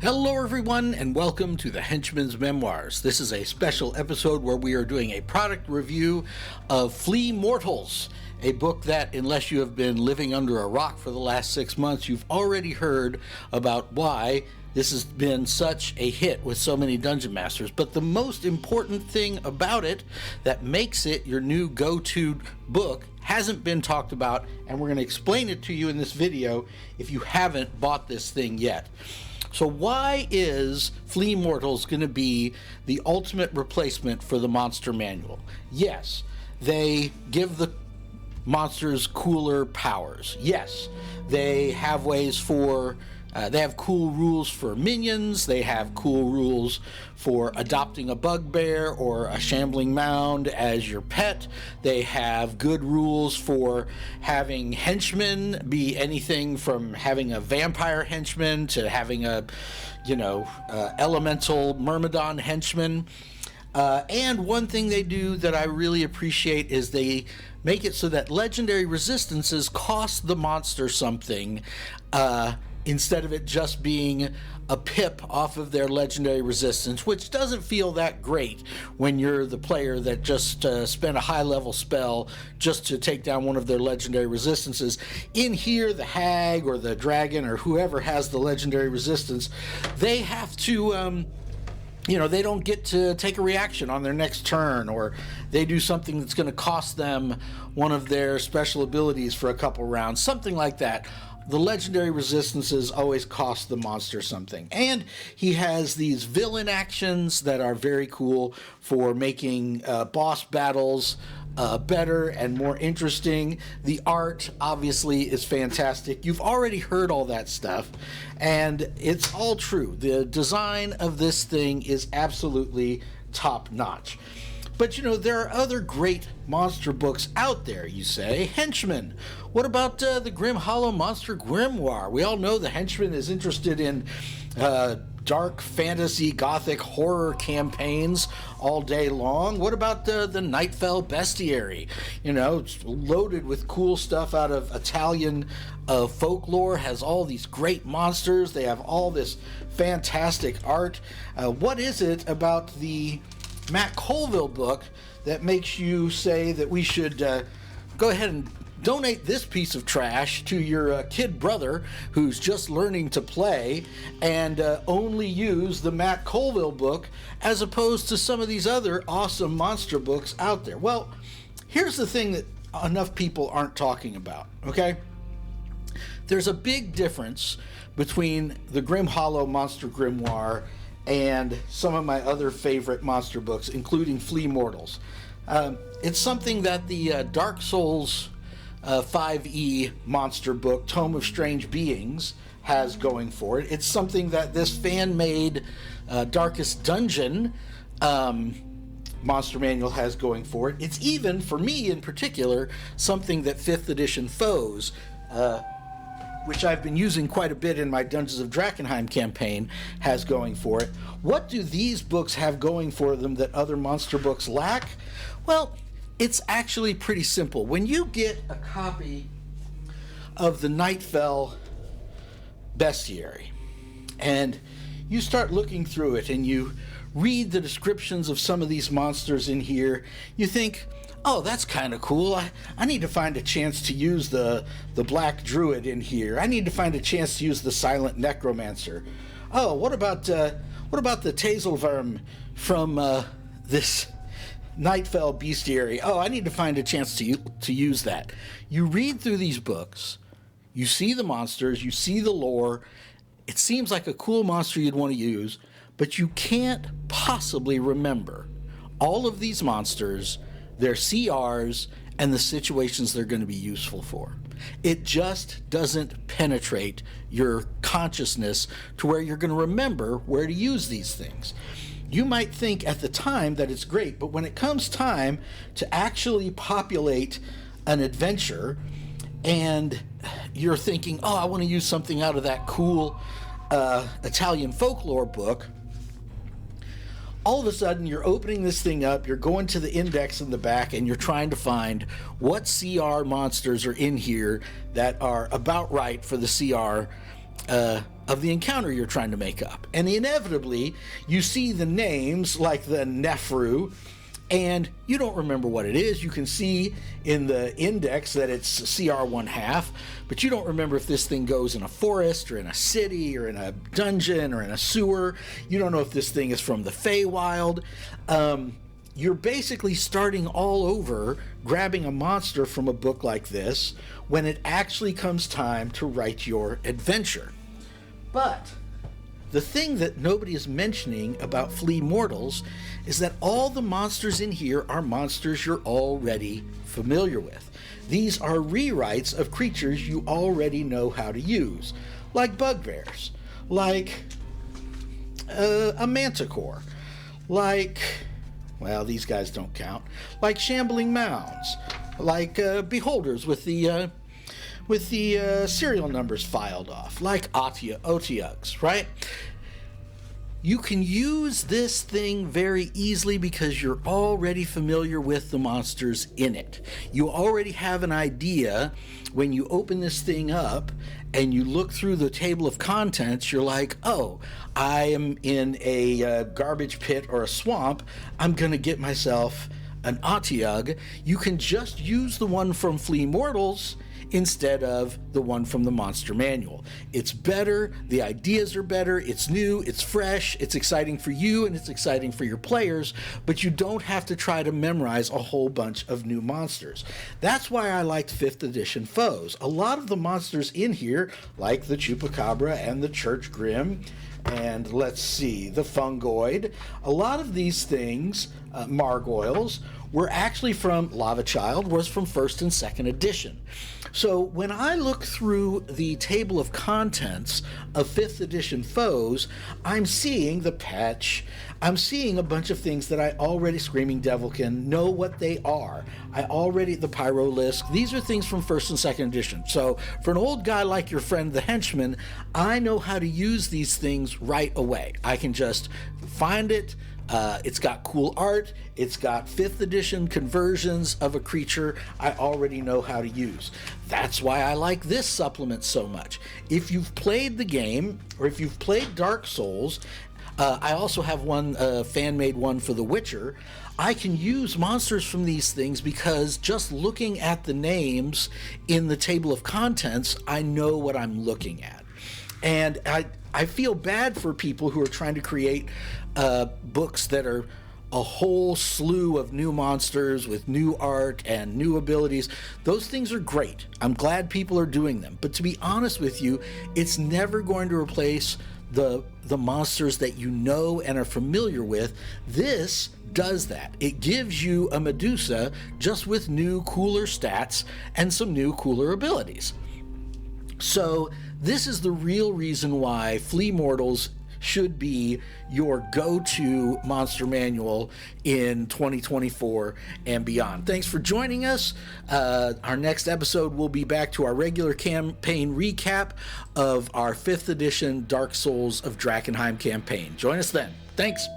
Hello everyone and welcome to the Henchman's Memoirs. This is a special episode where we are doing a product review of Flea Mortals, a book that, unless you have been living under a rock for the last 6 months, you've already heard about why this has been such a hit with so many dungeon masters. But the most important thing about it that makes it your new go-to book hasn't been talked about, and we're going to explain it to you in this video if you haven't bought this thing yet. So why is Flea Mortals going to be the ultimate replacement for the monster manual? Yes, they give the monsters cooler powers. Yes, they have ways for they have cool rules for minions. They have cool rules for adopting a bugbear or a shambling mound as your pet. They have good rules for having henchmen be anything from having a vampire henchman to having a, elemental myrmidon henchman. And one thing they do that I really appreciate is they make it so that legendary resistances cost the monster something, instead of it just being a pip off of their legendary resistance, which doesn't feel that great when you're the player that just spent a high-level spell just to take down one of their legendary resistances. In here, the hag or the dragon or whoever has the legendary resistance, they have to... they don't get to take a reaction on their next turn, or they do something that's going to cost them one of their special abilities for a couple rounds, something like that. The legendary resistances always cost the monster something. And he has these villain actions that are very cool for making boss battles better and more interesting. The art, obviously, is fantastic. You've already heard all that stuff, and it's all true. The design of this thing is absolutely top-notch. But, there are other great monster books out there, you say. Henchman. What about the Grim Hollow Monster Grimoire? We all know the Henchman is interested in dark fantasy, gothic horror campaigns all day long. What about the Nightfell Bestiary? It's loaded with cool stuff out of Italian folklore, has all these great monsters. They have all this fantastic art. What is it about the Matt Colville book that makes you say that we should go ahead and donate this piece of trash to your kid brother who's just learning to play, and only use the Matt Colville book as opposed to some of these other awesome monster books out there? Well, here's the thing that enough people aren't talking about, okay? There's a big difference between the Grim Hollow Monster Grimoire and some of my other favorite monster books, including Flea Mortals. It's something that the Dark Souls 5e monster book, Tome of Strange Beings, has going for it. It's something that this fan-made Darkest Dungeon monster manual has going for it. It's even, for me in particular, something that 5th edition Foes, which I've been using quite a bit in my Dungeons of Drakkenheim campaign, has going for it. What do these books have going for them that other monster books lack? Well, it's actually pretty simple. When you get a copy of the Nightfell Bestiary and you start looking through it and you read the descriptions of some of these monsters in here, you think, oh, that's kind of cool. I need to find a chance to use the Black Druid in here. I need to find a chance to use the Silent Necromancer. Oh, what about the Tazelworm from this Nightfell Bestiary? Oh, I need to find a chance to use that. You read through these books, you see the monsters, you see the lore. It seems like a cool monster you'd want to use, but you can't possibly remember all of these monsters, their CRs, and the situations they're going to be useful for. It just doesn't penetrate your consciousness to where you're going to remember where to use these things. You might think at the time that it's great, but when it comes time to actually populate an adventure and you're thinking, oh, I want to use something out of that cool Italian folklore book, all of a sudden you're opening this thing up, you're going to the index in the back, and you're trying to find what CR monsters are in here that are about right for the CR of the encounter you're trying to make up. And inevitably, you see the names like the Nefru, and you don't remember what it is. You can see in the index that it's CR 1/2, but you don't remember if this thing goes in a forest or in a city or in a dungeon or in a sewer. You don't know if this thing is from the Feywild. You're basically starting all over, grabbing a monster from a book like this when it actually comes time to write your adventure. But the thing that nobody is mentioning about Flea Mortals is that all the monsters in here are monsters you're already familiar with. These are rewrites of creatures you already know how to use, like bugbears, like a manticore, like, well, these guys don't count, like shambling mounds, like beholders with the serial numbers filed off, like Otyugs, right? You can use this thing very easily because you're already familiar with the monsters in it. You already have an idea when you open this thing up and you look through the table of contents, you're like, oh, I am in a garbage pit or a swamp. I'm going to get myself an Otyug. You can just use the one from Flea Mortals instead of the one from the Monster Manual. It's better, the ideas are better, it's new, it's fresh, it's exciting for you, and it's exciting for your players, but you don't have to try to memorize a whole bunch of new monsters. That's why I liked 5th edition Foes. A lot of the monsters in here, like the Chupacabra and the Church Grim, and let's see, the Fungoid, a lot of these things, Margoyles, were actually from Lava Child, was from 1st and 2nd edition. So when I look through the table of contents of 5th edition Foes, I'm seeing the Petch, I'm seeing a bunch of things that I already, Screaming Devilkin, know what they are. the Pyrolisk, these are things from 1st and 2nd edition. So for an old guy like your friend the Henchman, I know how to use these things right away. I can just find it. It's got cool art. It's got 5th edition conversions of a creature I already know how to use. That's why I like this supplement so much. If you've played the game, or if you've played Dark Souls, I also have one fan-made one for The Witcher. I can use monsters from these things because just looking at the names in the table of contents, I know what I'm looking at. And I feel bad for people who are trying to create books that are a whole slew of new monsters with new art and new abilities. Those things are great. I'm glad people are doing them. But to be honest with you, it's never going to replace the monsters that you know and are familiar with. This does that. It gives you a Medusa just with new, cooler stats and some new, cooler abilities. So this is the real reason why Flea Mortals should be your go-to monster manual in 2024 and beyond. Thanks for joining us. Our next episode will be back to our regular campaign recap of our 5th edition Dark Souls of Drakenheim campaign. Join us then. Thanks.